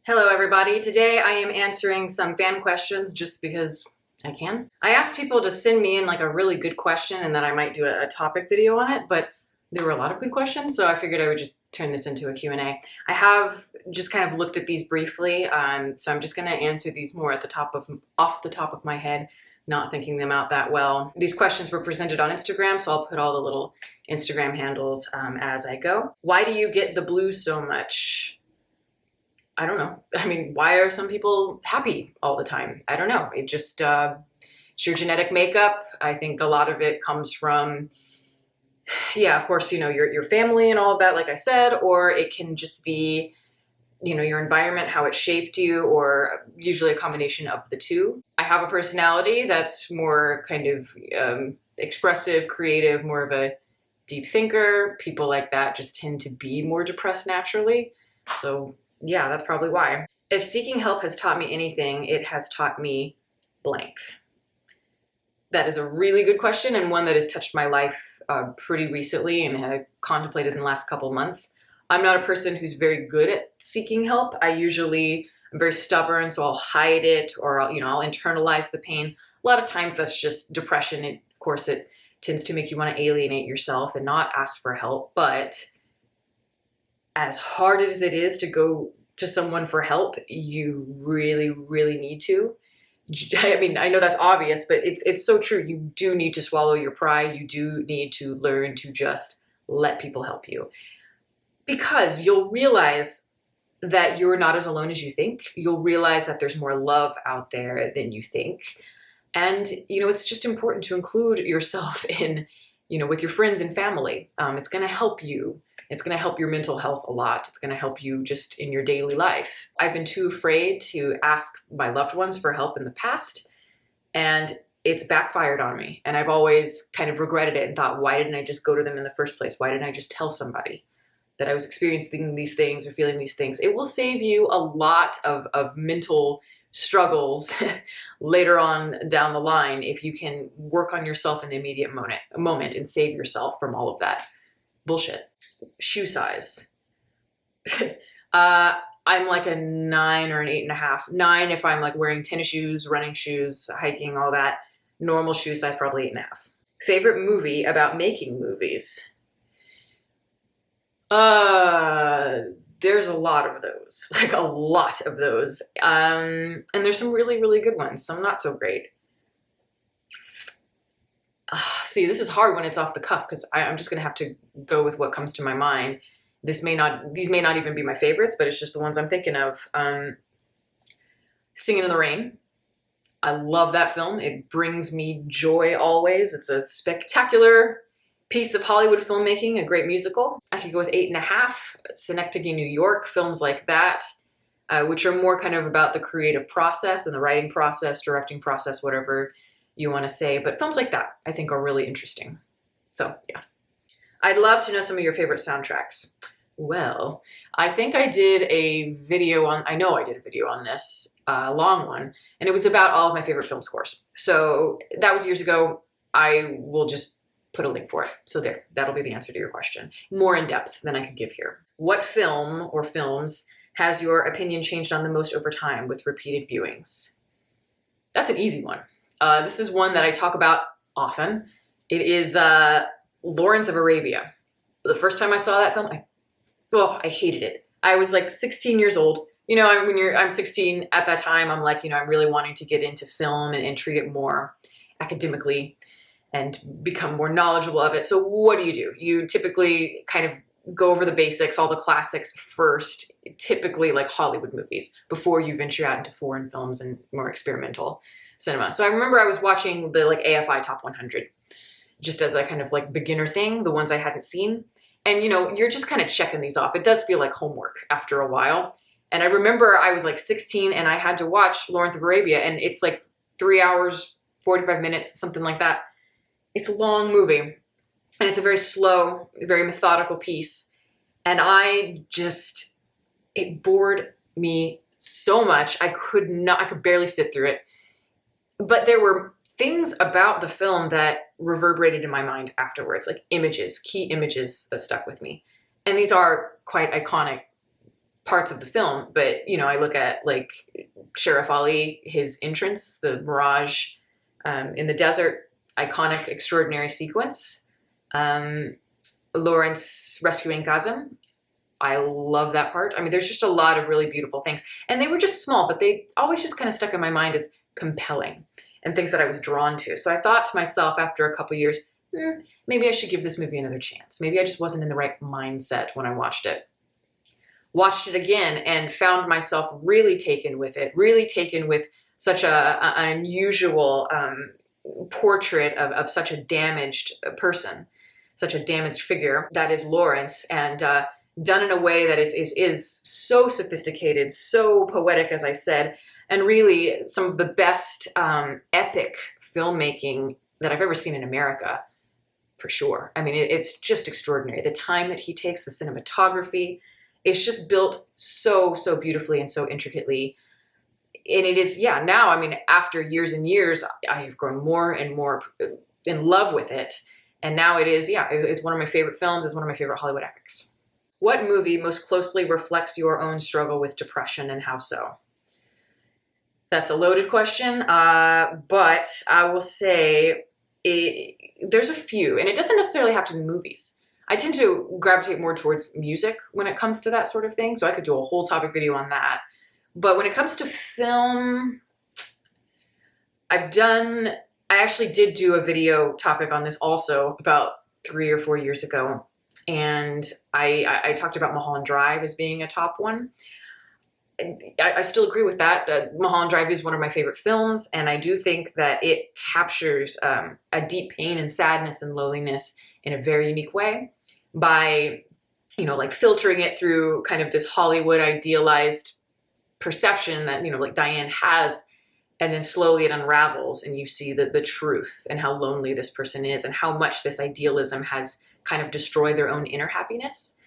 Hello everybody. Today I am answering some fan questions just because I can. I asked people to send me in like a really good question and then I might do a topic video on it, but there were a lot of good questions, so I figured I would just turn this into a Q&A. I have just kind of looked at these briefly, so I'm just going to answer these more off the top of my head, not thinking them out that well. These questions were presented on Instagram, so I'll put all the little Instagram handles as I go. Why do you get the blues so much? I don't know. I mean, why are some people happy all the time? I don't know. It just, it's your genetic makeup. I think a lot of it comes from, yeah, of course, your family and all of that, like I said, or it can just be, your environment, how it shaped you, or usually a combination of the two. I have a personality that's more kind of expressive, creative, more of a deep thinker. People like that just tend to be more depressed naturally. So yeah, that's probably why. If seeking help has taught me anything, it has taught me blank. That is a really good question and one that has touched my life pretty recently and have contemplated in the last couple months. I'm not a person who's very good at seeking help. I'm very stubborn, so I'll hide it or I'll internalize the pain. A lot of times that's just depression. Of course, it tends to make you want to alienate yourself and not ask for help, but as hard as it is to go to someone for help, you really, really need to. I mean, I know that's obvious, but it's so true. You do need to swallow your pride. You do need to learn to just let people help you. Because you'll realize that you're not as alone as you think. You'll realize that there's more love out there than you think. And, it's just important to include yourself in, with your friends and family. It's going to help you. It's going to help your mental health a lot. It's going to help you just in your daily life. I've been too afraid to ask my loved ones for help in the past, and it's backfired on me. And I've always kind of regretted it and thought, why didn't I just go to them in the first place? Why didn't I just tell somebody that I was experiencing these things or feeling these things? It will save you a lot of mental struggles later on down the line if you can work on yourself in the immediate moment and save yourself from all of that bullshit. Shoe size. I'm like a 9 or an 8.5. 9 if I'm like wearing tennis shoes, running shoes, hiking, all that. Normal shoe size, probably 8.5. Favorite movie about making movies? There's a lot of those, like a lot of those. And there's some really, really good ones, some not so great. See, this is hard when it's off the cuff because I'm just going to have to go with what comes to my mind. These may not even be my favorites, but it's just the ones I'm thinking of. Singing in the Rain. I love that film. It brings me joy always. It's a spectacular piece of Hollywood filmmaking, a great musical. I could go with 8.5. Synecdoche, New York, films like that, which are more kind of about the creative process and the writing process, directing process, whatever you want to say. But films like that, I think, are really interesting. So, yeah. I'd love to know some of your favorite soundtracks. Well, I think I did a video on this, a long one, and it was about all of my favorite film scores. So that was years ago. I will just put a link for it. So there, that'll be the answer to your question. More in depth than I could give here. What film or films has your opinion changed on the most over time with repeated viewings? That's an easy one. This is one that I talk about often. It is Lawrence of Arabia. The first time I saw that film, I hated it. I was like 16 years old. I'm 16 at that time. I'm like, I'm really wanting to get into film and treat it more academically and become more knowledgeable of it. So what do? You typically kind of go over the basics, all the classics first, typically like Hollywood movies, before you venture out into foreign films and more experimental cinema. So I remember I was watching the like AFI Top 100 just as a kind of like beginner thing, the ones I hadn't seen. And you're just kind of checking these off. It does feel like homework after a while. And I remember I was like 16 and I had to watch Lawrence of Arabia, and it's like 3 hours, 45 minutes, something like that. It's a long movie, and it's a very slow, very methodical piece. And it bored me so much. I could barely sit through it. But there were things about the film that reverberated in my mind afterwards, like key images that stuck with me. And these are quite iconic parts of the film, but you know, I look at like Sheriff Ali, his entrance, the Mirage in the desert, iconic, extraordinary sequence. Lawrence rescuing Kazem. I love that part. I mean, there's just a lot of really beautiful things. And they were just small, but they always just kind of stuck in my mind as compelling and things that I was drawn to. So I thought to myself after a couple years, maybe I should give this movie another chance. Maybe I just wasn't in the right mindset when I watched it. Watched it again and found myself really taken with it, really taken with such an unusual portrait of such a damaged person, such a damaged figure that is Lawrence, and done in a way that is so sophisticated, so poetic, as I said, and really some of the best epic filmmaking that I've ever seen in America, for sure. I mean, it's just extraordinary. The time that he takes, the cinematography, it's just built so, so beautifully and so intricately. And it is, yeah, now, I mean, after years and years, I have grown more and more in love with it. And now it is, yeah, it's one of my favorite films. It's one of my favorite Hollywood epics. What movie most closely reflects your own struggle with depression, and how so? That's a loaded question, but I will say there's a few, and it doesn't necessarily have to be movies. I tend to gravitate more towards music when it comes to that sort of thing, so I could do a whole topic video on that. But when it comes to film, I actually did do a video topic on this also about 3 or 4 years ago. And I talked about Mulholland Drive as being a top one. I still agree with that. Mulholland Drive is one of my favorite films. And I do think that it captures a deep pain and sadness and loneliness in a very unique way by, you know, like filtering it through kind of this Hollywood idealized perception that, you know, like Diane has, and then slowly it unravels and you see the truth and how lonely this person is and how much this idealism has kind of destroyed their own inner happiness.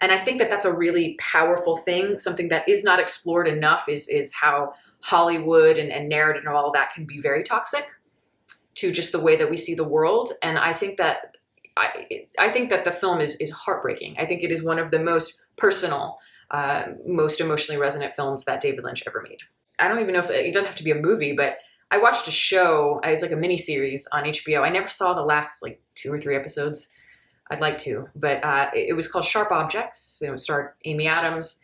And I think that that's a really powerful thing. Something that is not explored enough is how Hollywood and narrative and all of that can be very toxic to just the way that we see the world. And I think that the film is heartbreaking. I think it is one of the most personal, most emotionally resonant films that David Lynch ever made. I don't even know if it doesn't have to be a movie, but I watched a show. It's like a mini series on HBO. I never saw the last like 2 or 3 episodes. I'd like to, but it was called Sharp Objects. It starred Amy Adams.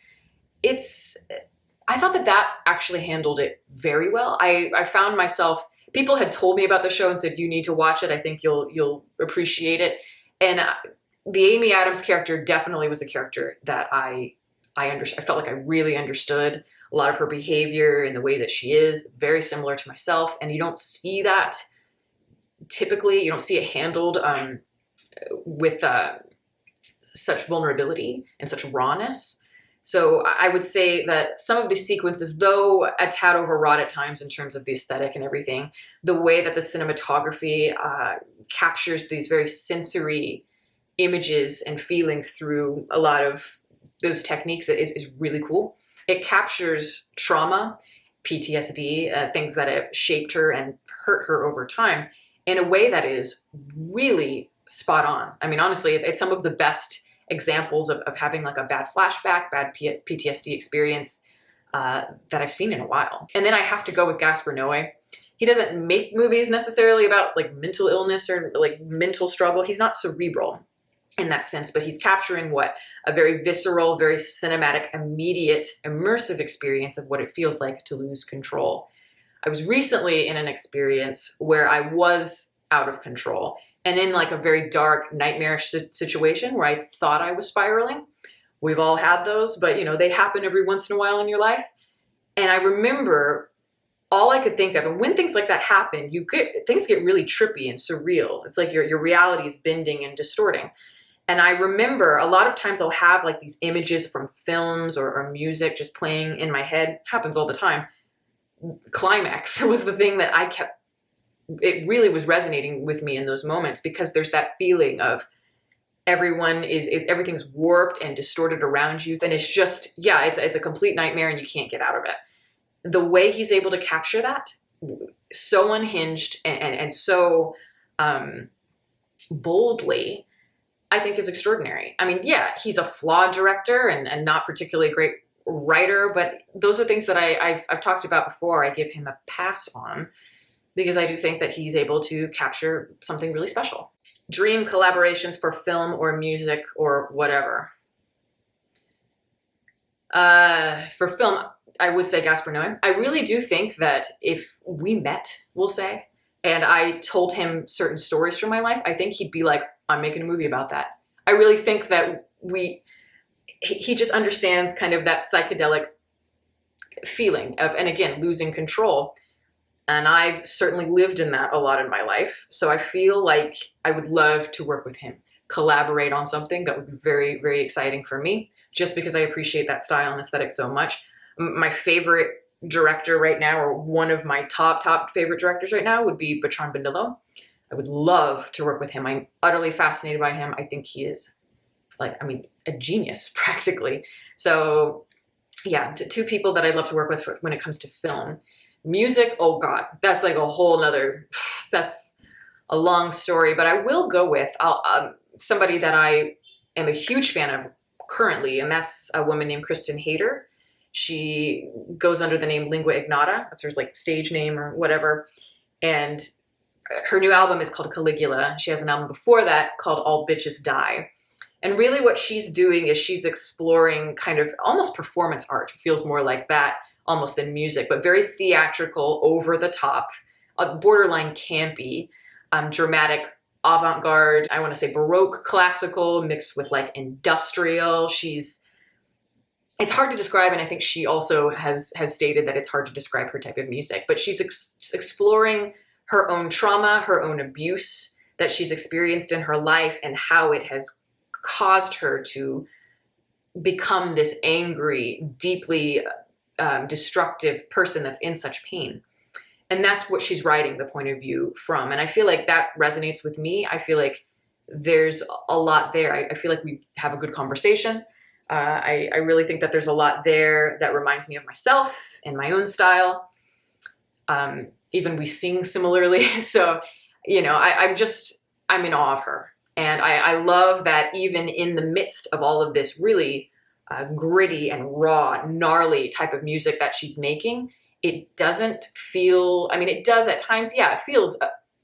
I thought that actually handled it very well. I found myself, people had told me about the show and said, you need to watch it. I think you'll appreciate it. And the Amy Adams character definitely was a character that I felt like I really understood a lot of her behavior and the way that she is, very similar to myself. And you don't see that typically. You don't see it handled with such vulnerability and such rawness. So I would say that some of these sequences, though a tad overwrought at times in terms of the aesthetic and everything, the way that the cinematography captures these very sensory images and feelings through a lot of those techniques is really cool. It captures trauma, PTSD, things that have shaped her and hurt her over time in a way that is really spot on. I mean, honestly, it's some of the best examples of having like a bad flashback, bad PTSD experience that I've seen in a while. And then I have to go with Gaspar Noé. He doesn't make movies necessarily about like mental illness or like mental struggle. He's not cerebral in that sense, but he's capturing a very visceral, very cinematic, immediate, immersive experience of what it feels like to lose control. I was recently in an experience where I was out of control and in like a very dark, nightmarish situation where I thought I was spiraling. We've all had those, but you know, they happen every once in a while in your life. And I remember all I could think of, and when things like that happen, things get really trippy and surreal. It's like your reality is bending and distorting. And I remember a lot of times I'll have like these images from films or music just playing in my head. Happens all the time. Climax was the thing that it really was resonating with me in those moments, because there's that feeling of everything's warped and distorted around you. And it's just, yeah, it's a complete nightmare and you can't get out of it. The way he's able to capture that, so unhinged and so boldly, I think is extraordinary. I mean, yeah, he's a flawed director and not particularly great writer, but those are things that I've talked about before. I give him a pass on because I do think that he's able to capture something really special. Dream collaborations for film or music or whatever. For film, I would say Gaspar Noé. I really do think that if we met, we'll say, and I told him certain stories from my life, I think he'd be like, I'm making a movie about that. I really think that he just understands kind of that psychedelic feeling of, and again, losing control. And I've certainly lived in that a lot in my life. So I feel like I would love to work with him, collaborate on something that would be very, very exciting for me, just because I appreciate that style and aesthetic so much. My favorite director right now, or one of my top favorite directors right now, would be Bertrand Bonello. I would love to work with him. I'm utterly fascinated by him. I think he is a genius practically. So yeah, two people that I'd love to work with when it comes to film. Music, oh God, that's like a whole nother, that's a long story, but I will go with somebody that I am a huge fan of currently, and that's a woman named Kristen Hayter. She goes under the name Lingua Ignota. That's her like stage name or whatever. And her new album is called Caligula. She has an album before that called All Bitches Die. And really what she's doing is she's exploring kind of almost performance art. It feels more like that almost than music, but very theatrical, over the top, borderline campy, dramatic, avant-garde, I want to say Baroque classical mixed with like industrial. It's hard to describe, and I think she also has stated that it's hard to describe her type of music, but she's exploring her own trauma, her own abuse that she's experienced in her life, and how it has caused her to become this angry, deeply destructive person that's in such pain. And that's what she's writing the point of view from. And I feel like that resonates with me. I feel like there's a lot there. I feel like we have a good conversation. I really think that there's a lot there that reminds me of myself and my own style. Even we sing similarly. So, I'm in awe of her. And I love that even in the midst of all of this really gritty and raw, gnarly type of music that she's making, it doesn't feel, it does at times, yeah, it feels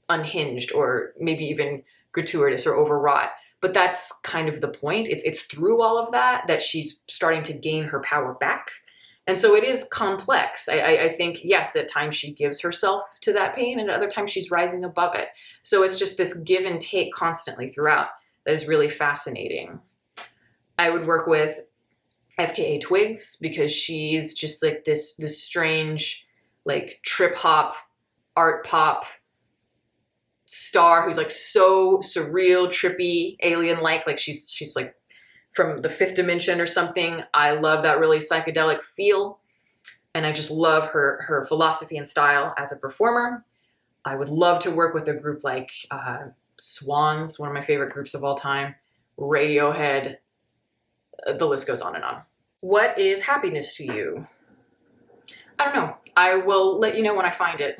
unhinged or maybe even gratuitous or overwrought. But that's kind of the point. It's through all of that she's starting to gain her power back. And so it is complex. I think, yes, at times she gives herself to that pain, and at other times she's rising above it. So it's just this give and take constantly throughout that is really fascinating. I would work with FKA Twigs because she's just like this strange, like trip hop, art pop star who's like so surreal, trippy, alien-like. Like she's like from the fifth dimension or something. I love that really psychedelic feel. And I just love her philosophy and style as a performer. I would love to work with a group like Swans, one of my favorite groups of all time, Radiohead, the list goes on and on. What is happiness to you? I don't know. I will let you know when I find it.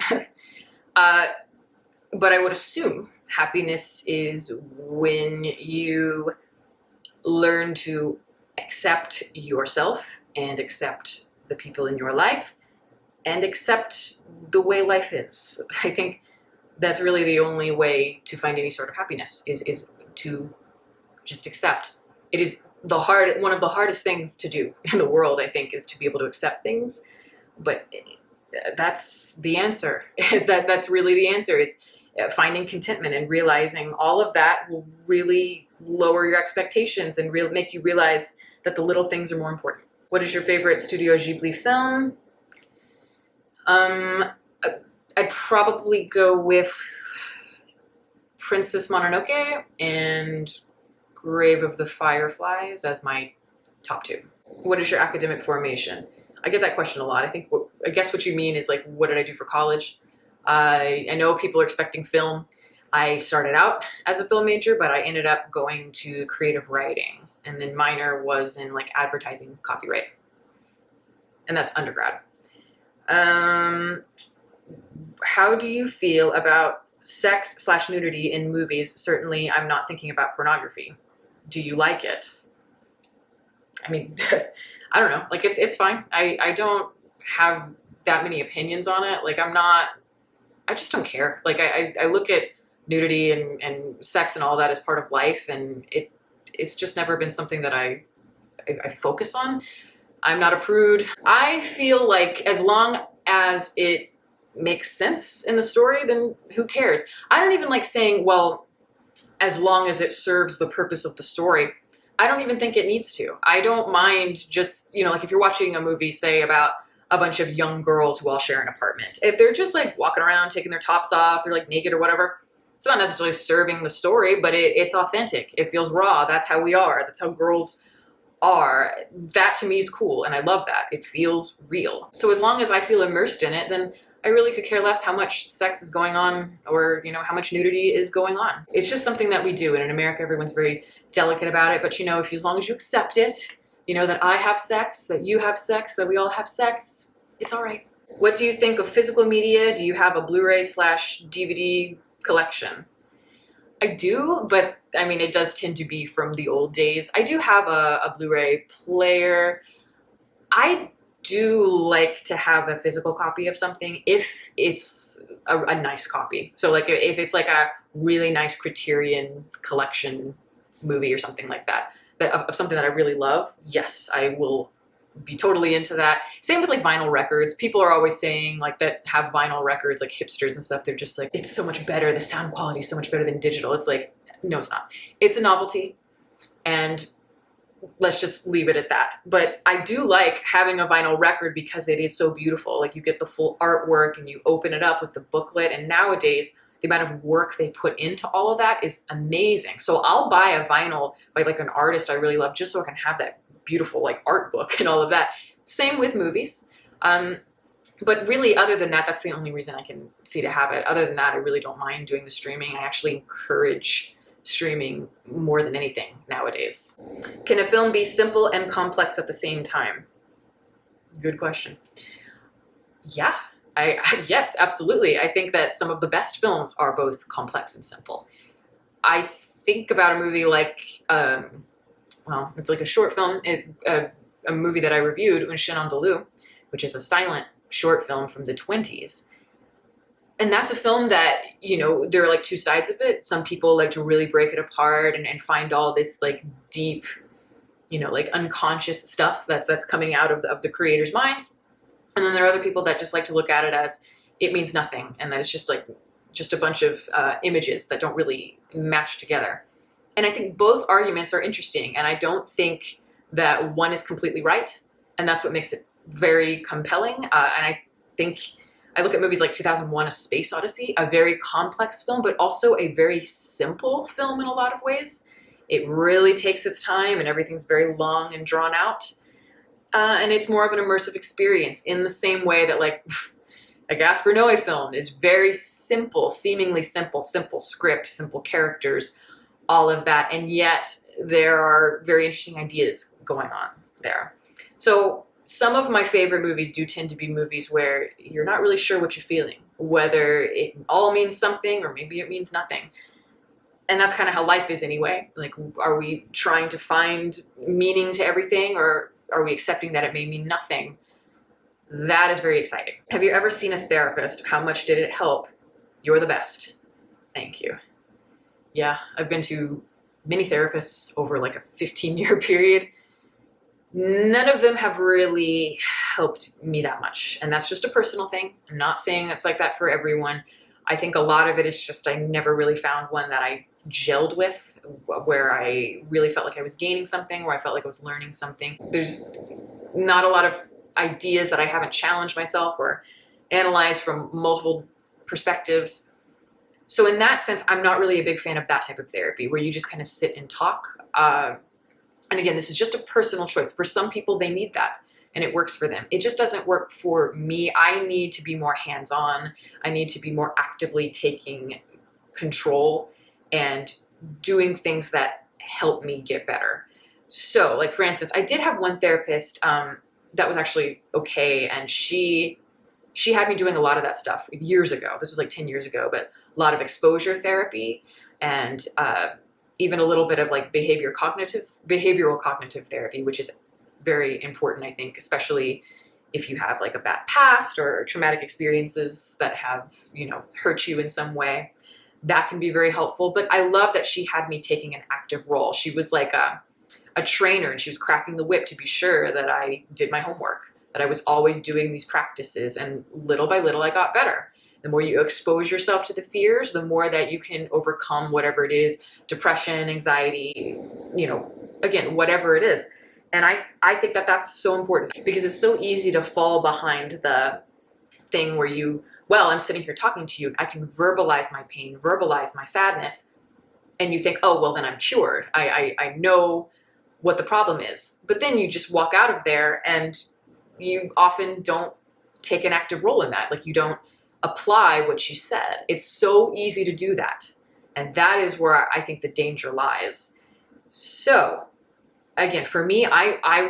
But I would assume happiness is when you learn to accept yourself and accept the people in your life and accept the way life is. I think that's really the only way to find any sort of happiness is to just accept. It is one of the hardest things to do in the world, I think, is to be able to accept things. But that's the answer. That's really the answer, is finding contentment and realizing all of that will really lower your expectations and make you realize that the little things are more important. What is your favorite Studio Ghibli film? I'd probably go with Princess Mononoke and Grave of the Fireflies as my top two. What is your academic formation? I get that question a lot. I guess what you mean is like, what did I do for college? I know people are expecting film. I started out as a film major, but I ended up going to creative writing, and then minor was in like advertising copyright, and that's undergrad. How do you feel about sex/nudity in movies? Certainly, I'm not thinking about pornography. Do you like it? I mean, I don't know. Like it's fine. I don't have that many opinions on it. Like I just don't care. Like I look at nudity and sex and all that as part of life, and it's just never been something that I focus on. I'm not a prude. I feel like as long as it makes sense in the story, then who cares? I don't even like saying, well, as long as it serves the purpose of the story. I don't even think it needs to. I don't mind just, like if you're watching a movie, say about a bunch of young girls who all share an apartment. If they're just like walking around, taking their tops off, they're like naked or whatever, it's not necessarily serving the story, but it's authentic. It feels raw. That's how we are. That's how girls are. That to me is cool, and I love that. It feels real. So as long as I feel immersed in it, then I really could care less how much sex is going on or, how much nudity is going on. It's just something that we do, and in America, everyone's very delicate about it, but if as long as you accept it, that I have sex, that you have sex, that we all have sex, it's all right. What do you think of physical media? Do you have a Blu-ray / DVD collection? I do, but I mean, it does tend to be from the old days. I do have a Blu-ray player. I do like to have a physical copy of something if it's a nice copy. So like if it's like a really nice Criterion collection movie or something like that, of something that I really love, yes, I will be totally into that. Same with like vinyl records. People are always saying like that have vinyl records, like hipsters and stuff, they're just like, it's so much better. The sound quality is so much better than digital. It's like, no, it's not. It's a novelty, and let's just leave it at that. But I do like having a vinyl record because it is so beautiful. Like you get the full artwork and you open it up with the booklet, and nowadays the amount of work they put into all of that is amazing. So I'll buy a vinyl by like an artist I really love just so I can have that beautiful like art book and all of that. Same with movies. But really, other than that, that's the only reason I can see to have it. Other than that, I really don't mind doing the streaming. I actually encourage streaming more than anything nowadays. Can a film be simple and complex at the same time? Good question. Yeah, yes, absolutely. I think that some of the best films are both complex and simple. I think about a movie like, it's like a short film, a movie that I reviewed, Un Chien Andalou, which is a silent short film from the 20s. And that's a film that, there are like two sides of it. Some people like to really break it apart and find all this like deep, like unconscious stuff that's coming out of the creator's minds. And then there are other people that just like to look at it as it means nothing, and that it's just a bunch of images that don't really match together. And I think both arguments are interesting, and I don't think that one is completely right, and that's what makes it very compelling. And I think I look at movies like 2001: A Space Odyssey, a very complex film, but also a very simple film in a lot of ways. It really takes its time, and everything's very long and drawn out. And it's more of an immersive experience in the same way that like a Gaspar Noé film is very simple, seemingly simple script, simple characters, all of that. And yet there are very interesting ideas going on there. So some of my favorite movies do tend to be movies where you're not really sure what you're feeling, whether it all means something or maybe it means nothing. And that's kind of how life is anyway. Like, are we trying to find meaning to everything, or are we accepting that it may mean nothing? That is very exciting. Have you ever seen a therapist? How much did it help? You're the best. Thank you. Yeah, I've been to many therapists over like a 15-year period. None of them have really helped me that much. And that's just a personal thing. I'm not saying that's like that for everyone. I think a lot of it is just I never really found one that I gelled with, where I really felt like I was gaining something, where I felt like I was learning something. There's not a lot of ideas that I haven't challenged myself or analyzed from multiple perspectives. So in that sense, I'm not really a big fan of that type of therapy where you just kind of sit and talk. And again, this is just a personal choice. For some people, they need that and it works for them. It just doesn't work for me. I need to be more hands-on. I need to be more actively taking control and doing things that help me get better. So like, for instance, I did have one therapist that was actually okay. And she had me doing a lot of that stuff years ago. This was like 10 years ago, but a lot of exposure therapy and even a little bit of like behavioral cognitive therapy, which is very important, I think, especially if you have like a bad past or traumatic experiences that have, hurt you in some way. That can be very helpful. But I love that she had me taking an active role. She was like a trainer, and she was cracking the whip to be sure that I did my homework, that I was always doing these practices, and little by little I got better. The more you expose yourself to the fears, the more that you can overcome whatever it is, depression, anxiety, again, whatever it is. And I think that that's so important, because it's so easy to fall behind the thing where I'm sitting here talking to you, I can verbalize my pain, verbalize my sadness, and you think, oh, well, then I'm cured. I know what the problem is. But then you just walk out of there and you often don't take an active role in that. Like, you don't apply what you said. It's so easy to do that. And that is where I think the danger lies. So again, for me, I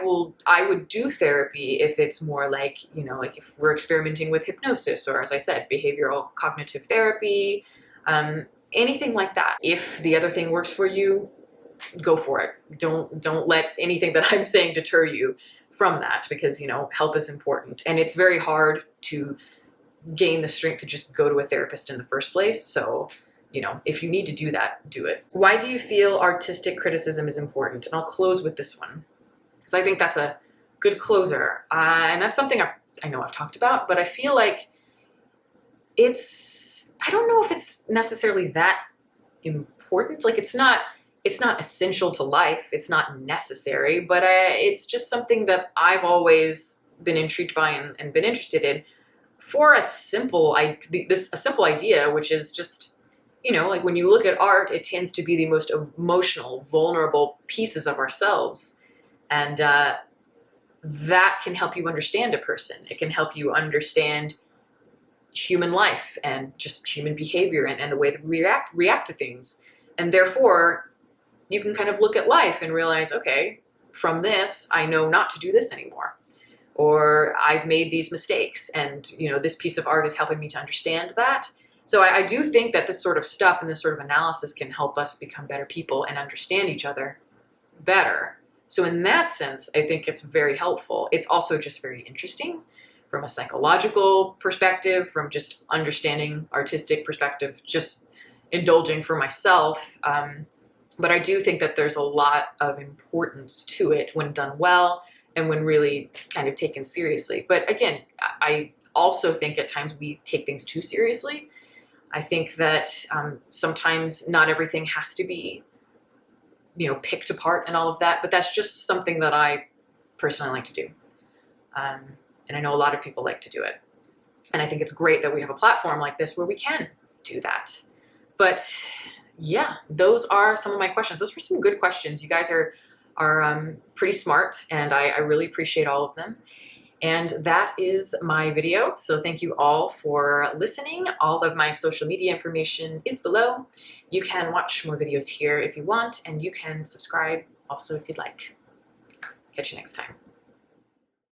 would do therapy if it's more like, like if we're experimenting with hypnosis, or, as I said, behavioral cognitive therapy, anything like that. If the other thing works for you, go for it. Don't let anything that I'm saying deter you from that, because, help is important. And it's very hard to gain the strength to just go to a therapist in the first place. So, if you need to do that, do it. Why do you feel artistic criticism is important? And I'll close with this one, because I think that's a good closer. And that's something I know I've talked about, but I feel like I don't know if it's necessarily that important. Like, it's not essential to life. It's not necessary, but it's just something that I've always been intrigued by and been interested in, for a simple idea, which is just, like, when you look at art, it tends to be the most emotional, vulnerable pieces of ourselves. And that can help you understand a person. It can help you understand human life and just human behavior and the way that we react to things. And therefore, you can kind of look at life and realize, okay, from this, I know not to do this anymore. Or I've made these mistakes, and, this piece of art is helping me to understand that. So I do think that this sort of stuff and this sort of analysis can help us become better people and understand each other better. So in that sense, I think it's very helpful. It's also just very interesting from a psychological perspective, from just understanding artistic perspective, just indulging for myself. But I do think that there's a lot of importance to it when done well and when really kind of taken seriously. But again, I also think at times we take things too seriously. I think that sometimes not everything has to be, picked apart and all of that, but that's just something that I personally like to do. And I know a lot of people like to do it. And I think it's great that we have a platform like this where we can do that. But yeah, those are some of my questions. Those were some good questions. You guys are pretty smart, and I really appreciate all of them. And that is my video. So thank you all for listening. All of my social media information is below. You can watch more videos here if you want, and you can subscribe also if you'd like. Catch you next time.